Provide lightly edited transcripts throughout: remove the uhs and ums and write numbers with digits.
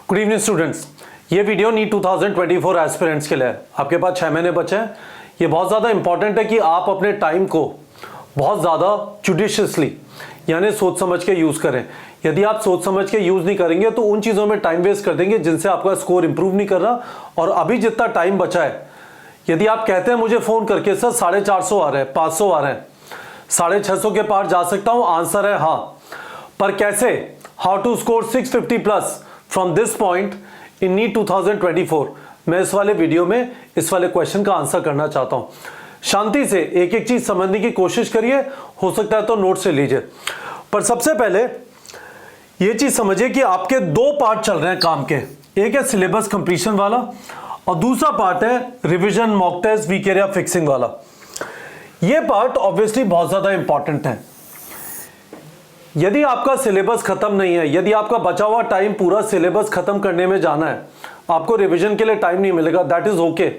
Good evening students, ये video NEET 2024 aspirants के लिए है। आपके पास 6 महीने बचे हैं। ये बहुत ज़्यादा इंपॉर्टेंट है कि आप अपने टाइम को बहुत ज़्यादा जुडिशियसली यानी सोच समझ के यूज़ करें। यदि आप सोच समझ के यूज़ नहीं करेंगे तो उन चीज़ों में टाइम वेस्ट कर देंगे जिनसे आपका स्कोर इंप्रूव नहीं कर रहा। और अभी जितना टाइम बचा है, यदि आप कहते हैं मुझे फ़ोन करके सर 450 आ रहे हैं, 500 आ रहे हैं, 650 के पार जा सकता हूँ, आंसर है हाँ। पर कैसे? How to score 650 plus from this point in NEET 2024। मैं इस वाले वीडियो में इस वाले क्वेश्चन का आंसर करना चाहता हूं। शांति से एक एक चीज समझने की कोशिश करिए, हो सकता है तो नोट से लीजिए। पर सबसे पहले यह चीज समझिए कि आपके दो पार्ट चल रहे हैं काम के। एक है सिलेबस कंप्लीशन वाला और दूसरा पार्ट है revision, mock test, weak area fixing वाला। यह पार्ट ऑब्वियसली बहुत ज्यादा इंपॉर्टेंट है। यदि आपका सिलेबस खत्म नहीं है, यदि आपका बचा हुआ टाइम पूरा सिलेबस खत्म करने में जाना है, आपको रिवीजन के लिए टाइम नहीं मिलेगा, that is okay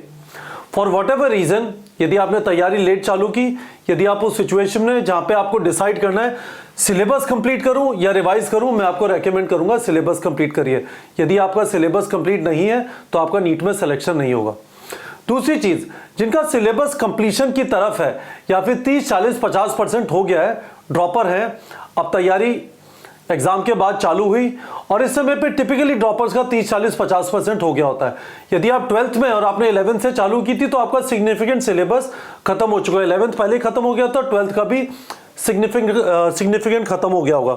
for whatever reason. यदि आपने तैयारी लेट चालू की, यदि आप उस सिचुएशन में जहां पे आपको डिसाइड करना है सिलेबस कंप्लीट करूं या रिवाइज करूं, मैं आपको रेकमेंड करूंगा सिलेबस कंप्लीट करिए। यदि आपका सिलेबस कंप्लीट नहीं है तो आपका नीट में सिलेक्शन नहीं होगा। दूसरी चीज, जिनका सिलेबस कंप्लीशन की तरफ है या फिर 30, 40, 50% हो गया है, ड्रॉपर है, अब तैयारी एग्जाम के बाद चालू हुई और इस समय पे टिपिकली ड्रॉपर्स का 30, 40, 50% हो गया होता है। यदि आप 12th में और आपने 11th से चालू की थी तो आपका सिग्निफिकेंट सिलेबस खत्म हो चुका है। 11th पहले खत्म हो गया था, 12th का भी सिग्निफिकेंट खत्म हो गया होगा।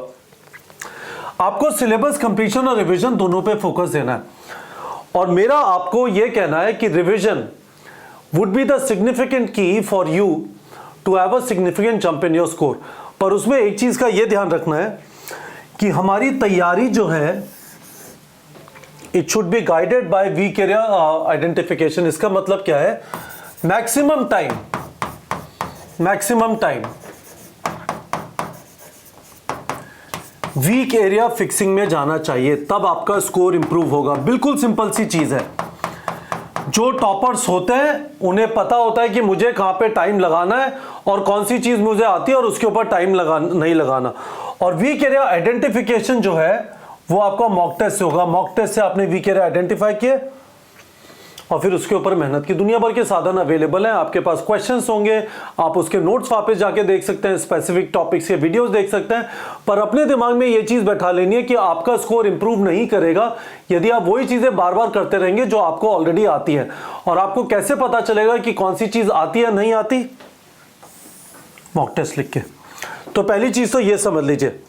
आपको सिलेबस कंप्लीशन और रिविजन दोनों पे फोकस देना है और मेरा आपको यह कहना है कि revision would be the significant key for you to have a significant jump in your score. पर उसमें एक चीज का यह ध्यान रखना है कि हमारी तैयारी जो है it should be guided by weak area identification. इसका मतलब क्या है? Maximum time weak area fixing में जाना चाहिए, तब आपका स्कोर इंप्रूव होगा। बिल्कुल सिंपल सी चीज है। जो टॉपर्स होते हैं उन्हें पता होता है कि मुझे कहां पे टाइम लगाना है और कौन सी चीज मुझे आती है और उसके ऊपर टाइम नहीं लगाना। और वीक एरिया आइडेंटिफिकेशन जो है वो आपका मॉक टेस्ट से होगा। मॉक टेस्ट से आपने वीक एरिया आइडेंटिफाई किए और फिर उसके ऊपर मेहनत की। दुनिया भर के साधन अवेलेबल हैं, आपके पास क्वेश्चंस होंगे, आप उसके नोट्स वापस जाके देख सकते हैं, स्पेसिफिक टॉपिक्स के वीडियोस देख सकते हैं। पर अपने दिमाग में ये चीज बैठा लेनी है कि आपका स्कोर इंप्रूव नहीं करेगा यदि आप वही चीजें बार बार करते रहेंगे जो आपको ऑलरेडी आती है। और आपको कैसे पता चलेगा कि कौन सी चीज आती है नहीं आती? मॉक टेस्ट लिख के। तो पहली चीज तो ये समझ लीजिए,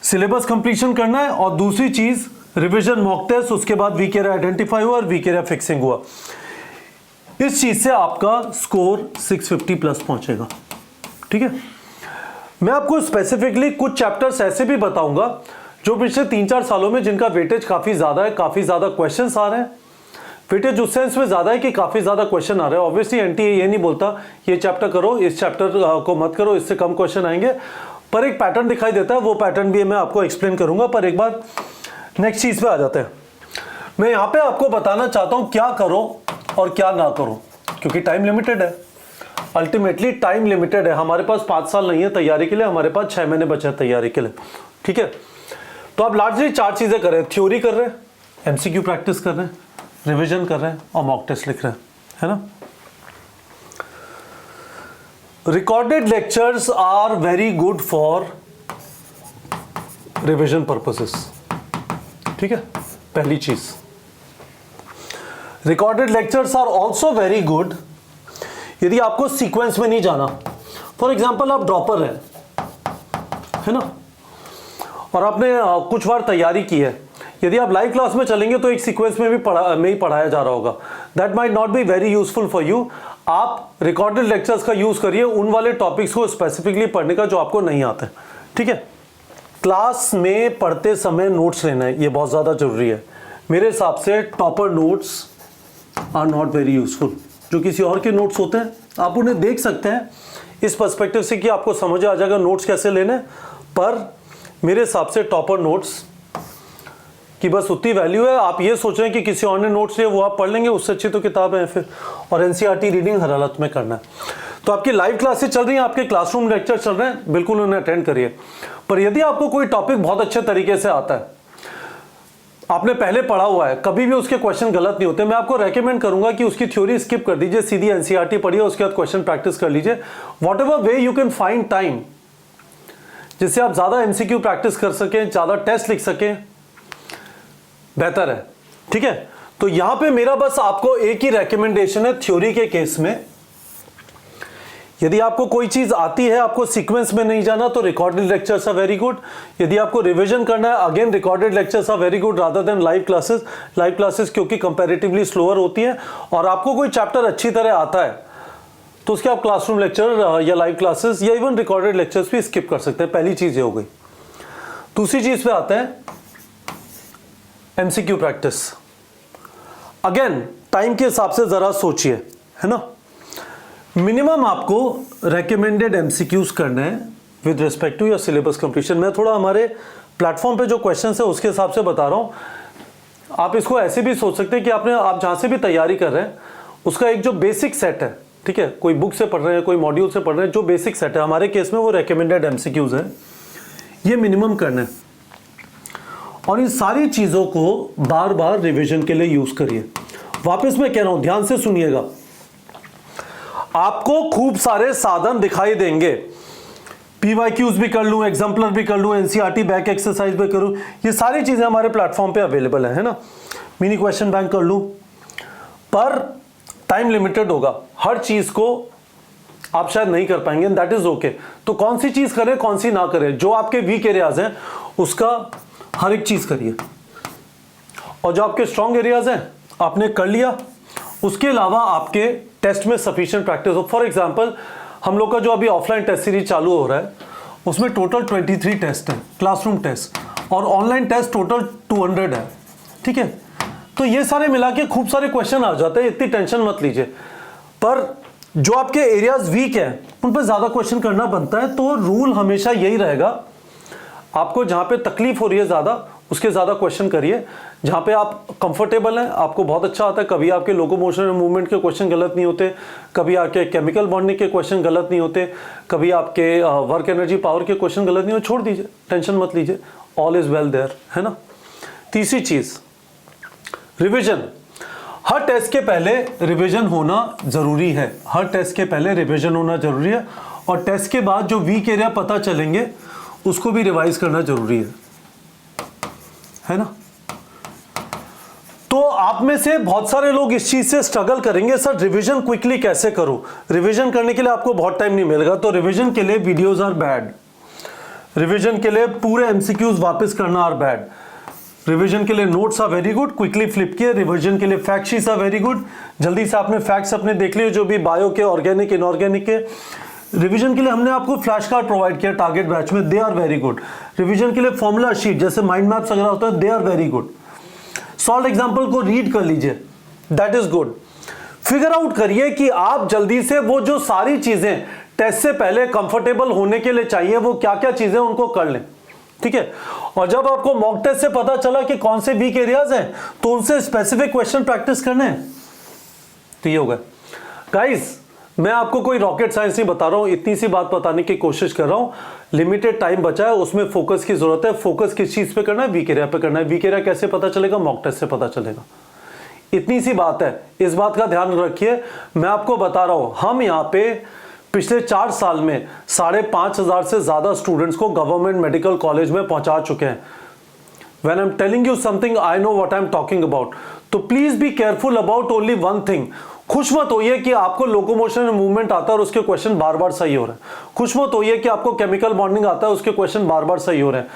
सिलेबस कंप्लीशन करना है और दूसरी चीज रिवीजन, मॉक टेस्ट, उसके बाद वीक एरिया आइडेंटिफाई हुआ और वीक एरिया फिक्सिंग हुआ। इस चीज से आपका स्कोर 650 प्लस पहुंचेगा। ठीक है, मैं आपको स्पेसिफिकली कुछ चैप्टर्स ऐसे भी बताऊंगा जो पिछले 3-4 सालों में जिनका वेटेज काफी ज्यादा है, काफी ज्यादा क्वेश्चंस आ रहे हैं। वेटेज उस सेंस में ज्यादा है कि काफी ज्यादा क्वेश्चन आ रहे हैं। ऑब्वियसली एनटीए ये नहीं बोलता ये चैप्टर करो, इस चैप्टर को मत करो, इससे कम क्वेश्चन आएंगे, पर एक पैटर्न दिखाई देता है। वो पैटर्न भी मैं आपको एक्सप्लेन करूंगा। पर एक बार नेक्स्ट चीज पे आ जाते हैं। मैं यहां पे आपको बताना चाहता हूं क्या करो और क्या ना करो, क्योंकि टाइम लिमिटेड है। अल्टीमेटली टाइम लिमिटेड है। हमारे पास 5 साल नहीं है तैयारी के लिए, हमारे पास 6 महीने बचे हैं तैयारी के लिए। ठीक है, तो आप लार्जली 4 चीजें कर रहे हैं। थ्योरी कर रहे हैं, एमसीक्यू प्रैक्टिस कर रहे हैं, रिविजन कर रहे हैं और मॉक टेस्ट लिख रहे हैं, है ना। Recorded lectures are very good for revision purposes. ठीक है, पहली चीज। Recorded lectures are also very good यदि आपको सीक्वेंस में नहीं जाना। फॉर एग्जाम्पल आप ड्रॉपर हैं, है ना, और आपने कुछ बार तैयारी की है। यदि आप लाइव क्लास में चलेंगे तो एक सीक्वेंस में भी पढ़ाया जा रहा होगा। That might not be very useful for you. आप रिकॉर्डेड लेक्चर्स का यूज करिए उन वाले टॉपिक्स को स्पेसिफिकली पढ़ने का जो आपको नहीं आते। ठीक है, क्लास में पढ़ते समय नोट्स लेना है, ये बहुत ज़्यादा जरूरी है। मेरे हिसाब से topper notes are not very useful. जो किसी और के नोट्स होते हैं आप उन्हें देख सकते हैं इस पर्सपेक्टिव से कि आपको समझ आ जाएगा नोट्स कैसे लेने, पर मेरे हिसाब से टॉपर नोट्स की बस उतनी वैल्यू है। आप ये सोच रहे हैं कि किसी और ने नोट्स लिए वो आप पढ़ लेंगे, उससे अच्छी तो किताब है फिर। और एनसीईआरटी रीडिंग हर हालत में करना है। तो आपकी लाइव क्लासेस चल रही हैं, आपके क्लासरूम लेक्चर चल रहे हैं, बिल्कुल उन्हें अटेंड करिए। पर यदि आपको कोई टॉपिक बहुत अच्छे तरीके से आता है, आपने पहले पढ़ा हुआ है, कभी भी उसके क्वेश्चन गलत नहीं होते। मैं आपको रेकमेंड करूंगा कि उसकी थ्योरी स्किप कर दीजिए, सीधी एनसीईआरटी पढ़िए, उसके बाद क्वेश्चन प्रैक्टिस कर लीजिए। What ever way you can find time जिससे आप ज्यादा एमसीक्यू प्रैक्टिस कर सकें, ज्यादा टेस्ट लिख सकें, बेहतर है। ठीक है, तो यहां पे मेरा बस आपको एक ही रेकमेंडेशन है थ्योरी के केस में, यदि आपको कोई चीज आती है, आपको सीक्वेंस में नहीं जाना, तो recorded lectures are very good. यदि आपको रिवीजन करना है, again recorded lectures are very good rather than live classes. Live classes क्योंकि कंपैरेटिवली स्लोअर होती है, और आपको कोई चैप्टर अच्छी तरह आता है तो उसके आप क्लासरूम लेक्चर या लाइव क्लासेस या इवन रिकॉर्डेड लेक्चर्स भी स्किप कर सकते हैं। पहली चीज ये हो गई। दूसरी चीज पे आते हैं एमसीक्यू प्रैक्टिस। अगेन टाइम के हिसाब से जरा सोचिए, है ना। मिनिमम आपको रेकमेंडेड एमसीक्यूज करने हैं with respect to your syllabus completion. मैं थोड़ा हमारे प्लेटफॉर्म पे जो क्वेश्चंस है उसके हिसाब से बता रहा हूं। आप इसको ऐसे भी सोच सकते हैं कि आप जहां से भी तैयारी कर रहे हैं उसका एक जो बेसिक सेट है, ठीक है, कोई बुक से पढ़ रहे हैं, कोई मॉड्यूल से पढ़ रहे हैं, जो बेसिक सेट है, हमारे केस में वो रेकमेंडेड एमसीक्यूज है, ये मिनिमम करना है। और इन सारी चीजों को बार बार रिवीजन के लिए यूज करिए। वापस मैं कह रहा हूं, ध्यान से सुनिएगा, आपको खूब सारे साधन दिखाई देंगे। पीवाईक्यूज भी कर लूं, एग्जाम्पलर भी कर लूं, एनसीईआरटी बैक एक्सरसाइज भी करूं, ये सारी चीजें हमारे प्लेटफॉर्म पे अवेलेबल है ना। मिनी क्वेश्चन बैंक कर लूं, पर टाइम लिमिटेड होगा, हर चीज को आप शायद नहीं कर पाएंगे, दैट इज ओके। तो कौन सी चीज करें, कौन सी ना करें, जो आपके वीक एरियाज हैं उसका हर एक चीज करिए, और जो आपके स्ट्रॉन्ग एरियाज हैं आपने कर लिया, उसके अलावा आपके टेस्ट में सफिशिएंट प्रैक्टिस हो। फॉर एग्जांपल, हम लोग का जो अभी ऑफलाइन टेस्ट सीरीज चालू हो रहा है उसमें टोटल 23 टेस्ट है, क्लासरूम टेस्ट, और ऑनलाइन टेस्ट टोटल 200 है। ठीक है, तो ये सारे मिला के खूब सारे क्वेश्चन आ जाते हैं, इतनी टेंशन मत लीजिए। पर जो आपके एरियाज वीक है उन पर ज्यादा क्वेश्चन करना बनता है। तो रूल हमेशा यही रहेगा, आपको जहां पे तकलीफ हो रही है ज्यादा, उसके ज्यादा क्वेश्चन करिए। जहां पे आप कंफर्टेबल हैं, आपको बहुत अच्छा आता है, कभी आपके लोकोमोशन एंड मूवमेंट के क्वेश्चन गलत नहीं होते, कभी आपके केमिकल बॉन्डिंग के क्वेश्चन गलत नहीं होते, कभी आपके वर्क एनर्जी पावर के क्वेश्चन गलत नहीं होते, छोड़ दीजिए, टेंशन मत लीजिए, ऑल इज वेल देयर, है ना। तीसरी चीज, रिविजन। हर टेस्ट के पहले रिविजन होना जरूरी है, हर टेस्ट के पहले रिविजन होना जरूरी है, और टेस्ट के बाद जो वीक एरिया पता चलेंगे उसको भी रिवाइज करना जरूरी है ना। तो आप में से बहुत सारे लोग इस चीज से स्ट्रगल करेंगे, सर रिवीजन क्विकली कैसे करूं। रिवीजन करने के लिए आपको बहुत टाइम नहीं मिलेगा, तो रिवीजन के लिए वीडियोस आर बैड, रिवीजन के लिए पूरे एमसीक्यूज वापस करना आर बैड, रिवीजन के लिए notes are very good, quickly flip किए। रिवीजन के लिए fact sheets are very good, जल्दी से आपने फैक्ट्स अपने देख लिए, जो भी बायो के, ऑर्गेनिक, इनऑर्गेनिक के। रिवीजन के लिए हमने आपको फ्लैश कार्ड प्रोवाइड किया टारगेट बैच में, they are very good. Revision के लिए फॉर्मूला शीट जैसे माइंड मैप्स वगैरह होता है, they are very good. Solve example को रीड कर लीजिए, that is good. Figure out करिए कि आप जल्दी से वो जो सारी चीजें टेस्ट से पहले कंफर्टेबल होने के लिए चाहिए, वो क्या क्या चीजें उनको कर लें, ठीक है। और जब आपको मॉक टेस्ट से पता चला कि कौन से वीक एरियाज हैं, तो उनसे स्पेसिफिक क्वेश्चन प्रैक्टिस करने हैं। तो ये होगा गाइस, मैं आपको कोई रॉकेट साइंस नहीं बता रहा हूं, इतनी सी बात बताने की कोशिश कर रहा हूं। लिमिटेड टाइम बचा है, उसमें फोकस की जरूरत है। फोकस किस चीज पे करना है, वीक एरिया पे करना है। वीक एरिया कैसे पता चलेगा, मॉक टेस्ट से पता चलेगा। इतनी सी बात है, इस बात का ध्यान रखिए। मैं आपको बता रहा हूं, हम यहाँ पे पिछले 4 साल में 5,500 से ज्यादा स्टूडेंट्स को गवर्नमेंट मेडिकल कॉलेज में पहुंचा चुके हैं। When I'm telling you something, I know what I'm talking about. तो please be careful about only one thing. खुश मत होइए कि आपको लोकोमोशन एंड मूवमेंट आता है और उसके क्वेश्चन बार बार सही हो रहे हैं। खुश मत होइए कि आपको केमिकल बॉन्डिंग आता है, उसके क्वेश्चन बार बार सही हो रहे हैं।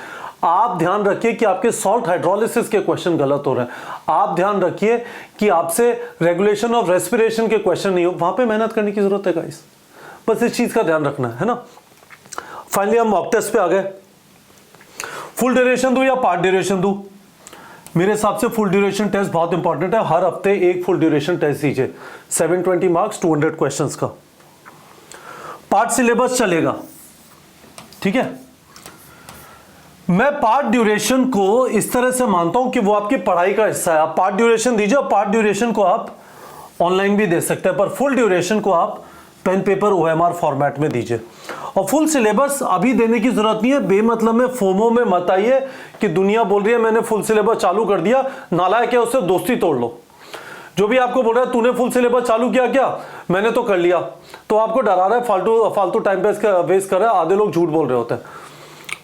आप ध्यान रखिए कि आपके सॉल्ट हाइड्रोलिसिस के क्वेश्चन गलत हो रहे हैं। आप ध्यान रखिए कि आपसे रेगुलेशन ऑफ रेस्पिरेशन के क्वेश्चन नहीं हो, वहां पे मेहनत करने की जरूरत है गाइस। बस इस चीज का ध्यान रखना है ना। फाइनली हम मॉक टेस्ट पे आ गए। फुल ड्यूरेशन दूं या पार्ट ड्यूरेशन दूं? मेरे हिसाब से फुल ड्यूरेशन टेस्ट बहुत इंपॉर्टेंट है। हर हफ्ते एक फुल ड्यूरेशन टेस्ट दीजिए, 720 मार्क्स, 200 क्वेश्चंस का। पार्ट सिलेबस चलेगा, ठीक है। मैं पार्ट ड्यूरेशन को इस तरह से मानता हूं कि वो आपकी पढ़ाई का हिस्सा है। आप पार्ट ड्यूरेशन दीजिए, और पार्ट ड्यूरेशन को आप ऑनलाइन भी दे सकते हैं, पर फुल ड्यूरेशन को आप पेन पेपर OMR फॉर्मेट में दीजिए। और फुल सिलेबस अभी देने की जरूरत नहीं है, बेमतलब में फोमो में मत आइए कि दुनिया बोल रही है मैंने फुल सिलेबस चालू कर दिया, नालायक है उससे दोस्ती तोड़ लो। जो भी आपको बोल रहा है तूने फुल सिलेबस चालू किया क्या, मैंने तो कर लिया, तो आपको डरा रहा है, फालतू टाइम वेस्ट कर रहा है। आधे लोग झूठ बोल रहे होते हैं।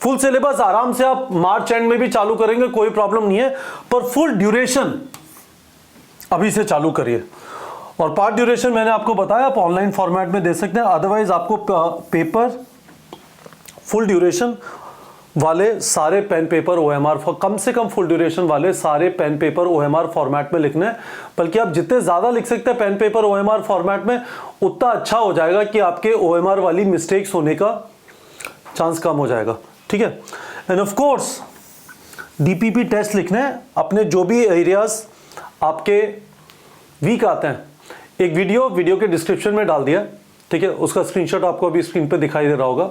फुल सिलेबस आराम से आप मार्च एंड में भी चालू करेंगे, कोई प्रॉब्लम नहीं है, पर फुल ड्यूरेशन अभी से चालू करिए। और पार्ट ड्यूरेशन मैंने आपको बताया आप ऑनलाइन फॉर्मेट में दे सकते हैं, अदरवाइज आपको पेपर फुल ड्यूरेशन वाले सारे पेन पेपर OMR कम से कम फुल ड्यूरेशन वाले सारे पेन पेपर OMR फॉर्मेट में लिखने हैं। बल्कि आप जितने ज़्यादा लिख सकते हैं पेन पेपर OMR फॉर्मेट में, उतना अच्छा हो जाएगा कि आपके OMR वाली मिस्टेक्स होने का चांस कम हो जाएगा। ठीक है, end of course DPP test लिखने हैं अपने जो भी एरियाज आपके वीक आते हैं। एक वीडियो के डिस्क्रिप्शन में डाल दिया, ठीक है, उसका स्क्रीनशॉट आपको अभी स्क्रीन पे दिखाई दे रहा होगा।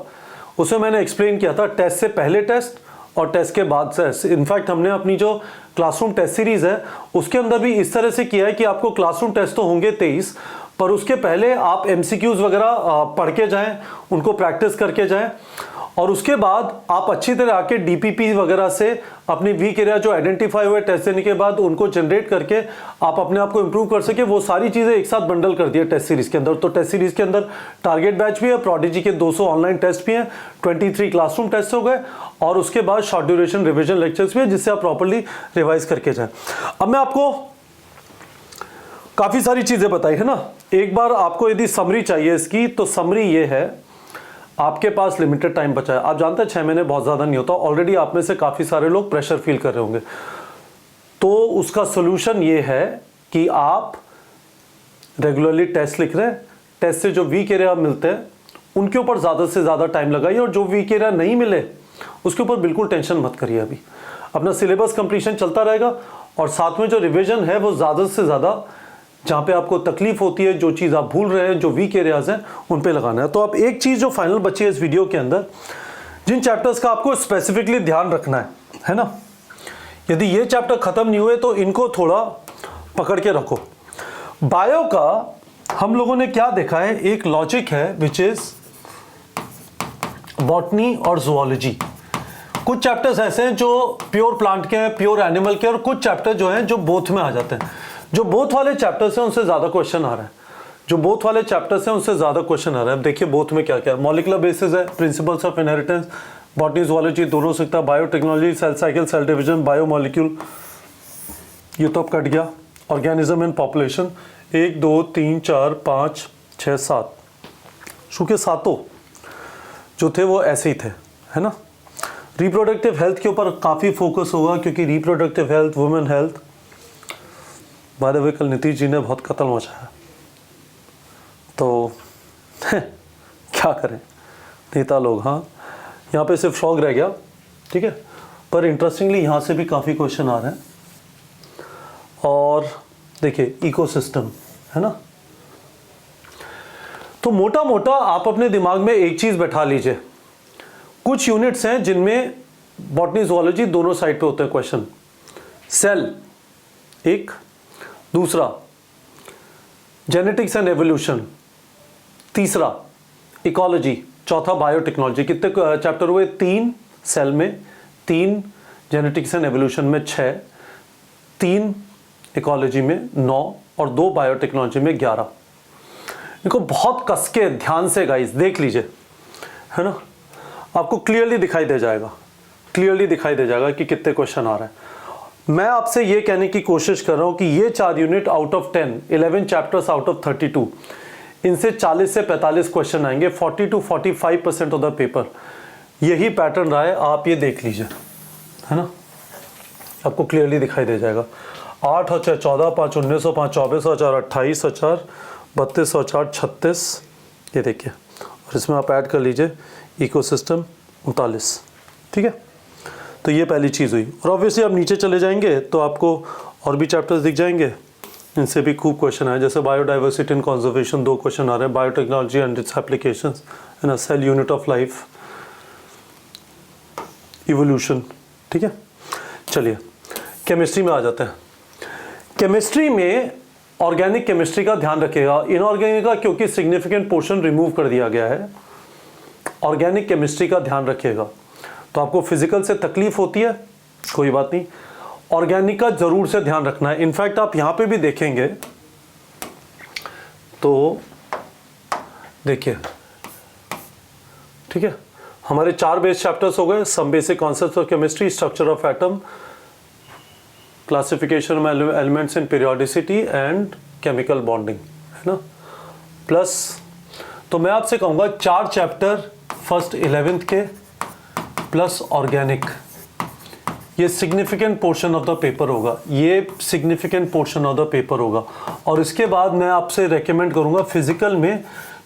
उसमें मैंने एक्सप्लेन किया था टेस्ट से पहले टेस्ट और टेस्ट के बाद टेस्ट। इनफैक्ट हमने अपनी जो क्लासरूम टेस्ट सीरीज है उसके अंदर भी इस तरह से किया है कि आपको क्लासरूम टेस्ट तो होंगे 23, पर उसके पहले आप MCQs वगैरह पढ़ के जाएं, उनको प्रैक्टिस करके जाएं, और उसके बाद आप अच्छी तरह आके DPP वगैरह से अपनी वीक एरिया जो आइडेंटिफाई हुए टेस्ट देने के बाद उनको जनरेट करके आप अपने आप को इंप्रूव कर सके। वो सारी चीज़ें एक साथ बंडल कर दिया टेस्ट सीरीज के अंदर। तो टेस्ट सीरीज के अंदर टारगेट बैच भी है, प्रोडिजी के 200 ऑनलाइन टेस्ट भी हैं, 23 क्लासरूम टेस्ट हो गए, और उसके बाद शॉर्ट ड्यूरेशन रिविजन लेक्चर्स भी है जिससे आप प्रॉपर्ली रिवाइज करके जाएं। अब मैं आपको काफ़ी सारी चीज़ें बताई है ना, एक बार आपको यदि समरी चाहिए इसकी, तो समरी ये है, आपके पास लिमिटेड टाइम बचा है। आप जानते हैं 6 महीने बहुत ज़्यादा नहीं होता, ऑलरेडी आप में से काफ़ी सारे लोग प्रेशर फील कर रहे होंगे। तो उसका सोल्यूशन ये है कि आप रेगुलरली टेस्ट लिख रहे हैं, टेस्ट से जो वीक एरिया मिलते हैं उनके ऊपर ज़्यादा से ज़्यादा टाइम लगाइए, और जो वीक एरिया नहीं मिले उसके ऊपर बिल्कुल टेंशन मत करिए। अभी अपना सिलेबस कंप्लीशन चलता रहेगा, और साथ में जो रिविजन है वो ज़्यादा से ज़्यादा जहाँ पे आपको तकलीफ होती है, जो चीज़ आप भूल रहे हैं, जो वीक एरियाज हैं, उन पे लगाना है। तो अब एक चीज़ जो फाइनल बची है इस वीडियो के अंदर, जिन चैप्टर्स का आपको स्पेसिफिकली ध्यान रखना है ना, यदि ये चैप्टर खत्म नहीं हुए तो इनको थोड़ा पकड़ के रखो। बायो का हम लोगों ने क्या देखा है, एक लॉजिक है विच इज बॉटनी और जूलॉजी। कुछ चैप्टर्स ऐसे हैं जो प्योर प्लांट के हैं, प्योर एनिमल के, और कुछ चैप्टर जो हैं जो बोथ में आ जाते हैं। जो बोथ वाले चैप्टर्स हैं उनसे ज़्यादा क्वेश्चन आ रहा है, जो बोथ वाले चैप्टर्स हैं उनसे ज़्यादा क्वेश्चन आ रहा है। अब देखिए बोथ में क्या क्या है। मॉलिकुलर बेसिस है, principles of inheritance, botany zoology दोनों सकता है, biotechnology, cell cycle, cell division, biomolecule, ये तो अब कट गया, ऑर्गेनिज्म एंड पॉपुलेशन, 1 2 3 4 5 6 7, चूँकि सातों जो थे वो ऐसे ही थे, है ना। रिप्रोडक्टिव हेल्थ के ऊपर काफ़ी फोकस होगा, क्योंकि reproductive health, women health, by the way कल नीतीश जी ने बहुत कत्ल मचाया, तो क्या करें नेता लोग। हाँ, यहाँ पे सिर्फ शौक रह गया, ठीक है, पर इंटरेस्टिंगली यहाँ से भी काफ़ी क्वेश्चन आ रहे हैं। और देखिए इकोसिस्टम, है ना। तो मोटा मोटा आप अपने दिमाग में एक चीज़ बैठा लीजिए, कुछ यूनिट्स हैं जिनमें बॉटनी जूलॉजी दोनों साइड पे होते हैं क्वेश्चन। सेल एक, दूसरा जेनेटिक्स एंड एवोल्यूशन, तीसरा इकोलॉजी, चौथा बायोटेक्नोलॉजी। कितने चैप्टर हुए? 3 सेल में, 3 जेनेटिक्स एंड एवोल्यूशन में 6, 3 इकोलॉजी में 9, और 2 बायोटेक्नोलॉजी में 11। इनको बहुत कस के ध्यान से गाइस देख लीजिए, है ना, आपको क्लियरली दिखाई दे जाएगा, क्लियरली दिखाई दे जाएगा कि कितने क्वेश्चन आ रहे हैं। मैं आपसे ये कहने की कोशिश कर रहा हूं कि ये 4 unit out of 10, 11 chapters out of 32, इनसे 40 से 45 क्वेश्चन आएंगे, 40 to 45% ऑफ द पेपर। यही पैटर्न रहा है, आप ये देख लीजिए, है ना, आपको क्लियरली दिखाई दे जाएगा। 8 और 14, 5 19 और 5 24 और 4 28 और 4 32 और 4 36, ये देखिए, और इसमें आप ऐड कर लीजिए इकोसिस्टम 39, ठीक है। तो ये पहली चीज़ हुई। और ऑब्वियसली आप नीचे चले जाएंगे तो आपको और भी चैप्टर्स दिख जाएंगे, इनसे भी खूब क्वेश्चन आए, जैसे बायोडाइवर्सिटी एंड कंजर्वेशन 2 क्वेश्चन आ रहे हैं, बायोटेक्नोलॉजी एंड इट्स एप्लीकेशंस, है ना, cell unit of life, evolution, ठीक है। चलिए केमिस्ट्री में आ जाते हैं। केमिस्ट्री में ऑर्गेनिक केमिस्ट्री का ध्यान रखिएगा, इनऑर्गेनिक का क्योंकि सिग्निफिकेंट पोर्शन रिमूव कर दिया गया है, ऑर्गेनिक केमिस्ट्री का ध्यान रखिएगा। तो आपको फिजिकल से तकलीफ होती है, कोई बात नहीं, ऑर्गेनिक का जरूर से ध्यान रखना है। इनफैक्ट आप यहां पे भी देखेंगे तो देखिए, ठीक है, हमारे 4 बेस चैप्टर्स हो गए, some basic concepts of chemistry, structure of atom, classification of elements in periodicity and chemical bonding, है ना, प्लस तो मैं आपसे कहूंगा 4 चैप्टर फर्स्ट 11th के प्लस ऑर्गेनिक, ये significant portion of the paper होगा, ये significant portion of the paper होगा। और इसके बाद मैं आपसे रेकमेंड करूंगा फिजिकल में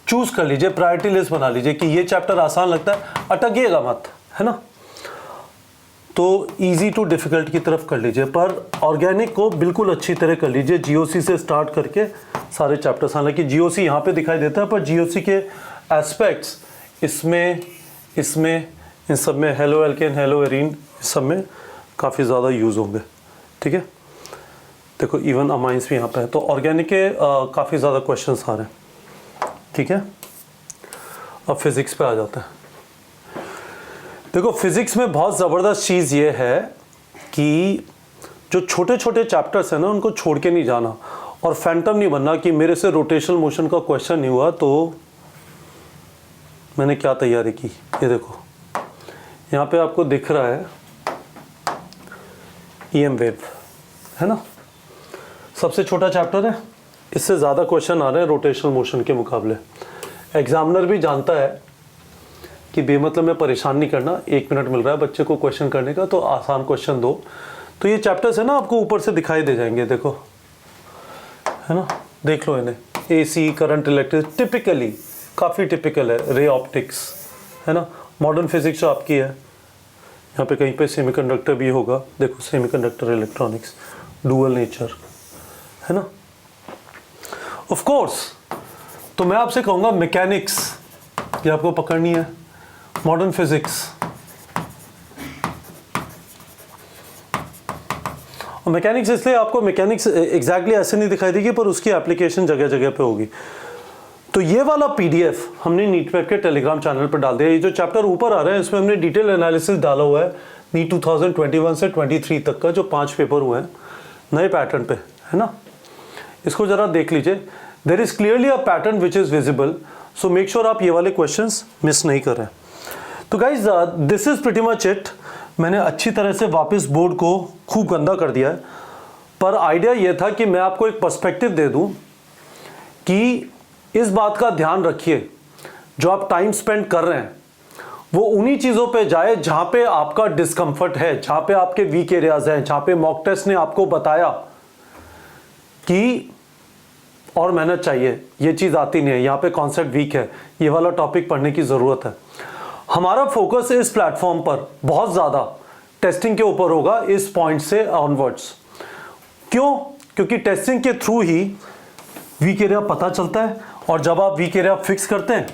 चूज कर लीजिए, प्रायोरिटी लिस्ट बना लीजिए कि ये चैप्टर आसान लगता है, अटकिएगा मत, है ना, तो इजी टू डिफिकल्ट की तरफ कर लीजिए, पर ऑर्गेनिक को बिल्कुल अच्छी तरह कर लीजिए, जीओसी से स्टार्ट करके सारे चैप्टर्स। हालांकि जीओसी यहाँ पे दिखाई देता है, पर जीओसी के एस्पेक्ट्स इसमें इन सब में हेलो एल्केन, हेलो एरीन, इस सब में काफ़ी ज़्यादा यूज़ होंगे, ठीक है। देखो इवन अमाइंस भी यहाँ पे है, तो ऑर्गेनिक के काफ़ी ज़्यादा क्वेश्चंस आ रहे हैं, ठीक है। अब फिजिक्स पे आ जाता है। देखो फिजिक्स में बहुत ज़बरदस्त चीज़ ये है कि जो छोटे छोटे चैप्टर्स हैं ना, उनको छोड़ के नहीं जाना और फैंटम नहीं बनना कि मेरे से रोटेशनल मोशन का क्वेश्चन नहीं हुआ तो मैंने क्या तैयारी की। ये देखो यहाँ पे आपको दिख रहा है ईएम वेव, है ना, सबसे छोटा चैप्टर है, इससे ज़्यादा क्वेश्चन आ रहे हैं रोटेशनल मोशन के मुकाबले। एग्जामिनर भी जानता है कि बेमतलब में परेशान नहीं करना, 1 मिनट मिल रहा है बच्चे को क्वेश्चन करने का, तो आसान क्वेश्चन दो। तो ये चैप्टर्स है ना, आपको ऊपर से दिखाई दे जाएंगे, देखो, है ना, देख लो इन्हें, एसी, करंट, इलेक्ट्रिक, टिपिकली काफ़ी टिपिकल है, रे ऑप्टिक्स, है ना, मॉडर्न फिजिक्स जो आपकी है, यहाँ पे कहीं पे सेमीकंडक्टर भी होगा, देखो सेमीकंडक्टर, इलेक्ट्रॉनिक्स, डुअल नेचर, है ना, ऑफ कोर्स। तो मैं आपसे कहूँगा मैकेनिक्स, ये आपको पकड़नी है, मॉडर्न फिजिक्स, और मैकेनिक्स इसलिए आपको मैकेनिक्स एग्जैक्टली ऐसे नहीं दिखाई देगी, पर उसकी एप्लीकेशन जगह जगह पे होगी। तो ये वाला पीडीएफ हमने नीटवेब के टेलीग्राम चैनल पर डाल दिया। ये जो चैप्टर ऊपर आ रहे हैं इसमें हमने डिटेल एनालिसिस डाला हुआ है, नीट 2021 से 23 तक का जो 5 पेपर हुए हैं नए पैटर्न पे, है ना, इसको जरा देख लीजिए। There is clearly a pattern which is visible, so make sure आप ये वाले क्वेश्चंस मिस नहीं कर रहे हैं। तो guys this is pretty much it. मैंने अच्छी तरह से वापस बोर्ड को खूब गंदा कर दिया है, पर आइडिया ये था कि मैं आपको एक पर्सपेक्टिव दे दूं कि इस बात का ध्यान रखिए, जो आप टाइम स्पेंड कर रहे हैं वो उन्हीं चीज़ों पे जाए जहां पे आपका डिस्कम्फर्ट है, जहां पे आपके वीक एरियाज हैं, जहां पे मॉक टेस्ट ने आपको बताया कि और मेहनत चाहिए, ये चीज़ आती नहीं है, यहाँ पे कॉन्सेप्ट वीक है, ये वाला टॉपिक पढ़ने की ज़रूरत है। हमारा फोकस इस प्लेटफॉर्म पर बहुत ज़्यादा टेस्टिंग के ऊपर होगा इस पॉइंट से ऑनवर्ड्स। क्यों? क्योंकि टेस्टिंग के थ्रू ही वीक एरिया पता चलता है, और जब आप वीक एरिया फिक्स करते हैं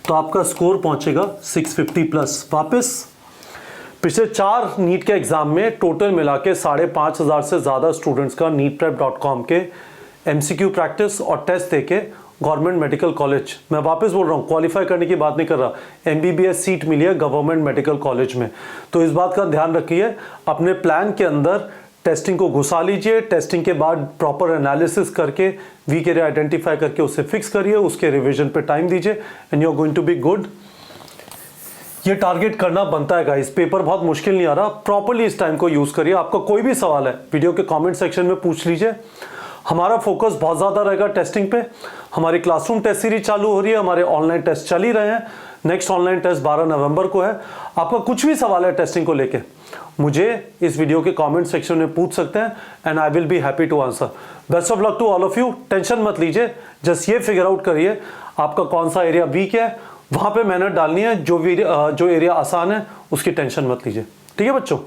तो आपका स्कोर पहुंचेगा 650 प्लस। वापस पिछले 4 नीट के एग्जाम में टोटल मिला के 5,500 से ज़्यादा स्टूडेंट्स का neetprep.com के MCQ प्रैक्टिस और टेस्ट देके गवर्नमेंट मेडिकल कॉलेज, मैं वापस बोल रहा हूँ, क्वालिफाई करने की बात नहीं कर रहा, MBBS सीट मिली है गवर्नमेंट मेडिकल कॉलेज में। तो इस बात का ध्यान रखिए, अपने प्लान के अंदर टेस्टिंग को घुसा लीजिए, टेस्टिंग के बाद प्रॉपर एनालिसिस करके वीक एरिया आइडेंटिफाई करके उसे फिक्स करिए, उसके रिवीजन पे टाइम दीजिए, and you are going to be good. ये टारगेट करना बनता है गाइस, पेपर बहुत मुश्किल नहीं आ रहा, प्रॉपर्ली इस टाइम को यूज करिए। आपका कोई भी सवाल है वीडियो के कमेंट सेक्शन में पूछ लीजिए। हमारा फोकस बहुत ज़्यादा रहेगा टेस्टिंग पे। हमारी क्लासरूम टेस्ट सीरीज चालू हो रही है, हमारे ऑनलाइन टेस्ट चल ही रहे हैं, नेक्स्ट ऑनलाइन टेस्ट 12 नवंबर को है। आपका कुछ भी सवाल है टेस्टिंग को लेके, मुझे इस वीडियो के कमेंट सेक्शन में पूछ सकते हैं, and I will be happy to answer. Best of luck to all of you. Tension मत लीजिए, जस्ट ये फिगर आउट करिए आपका कौन सा एरिया वीक है, वहां पे मेहनत डालनी है, जो एरिया आसान है उसकी टेंशन मत लीजिए। ठीक है बच्चों।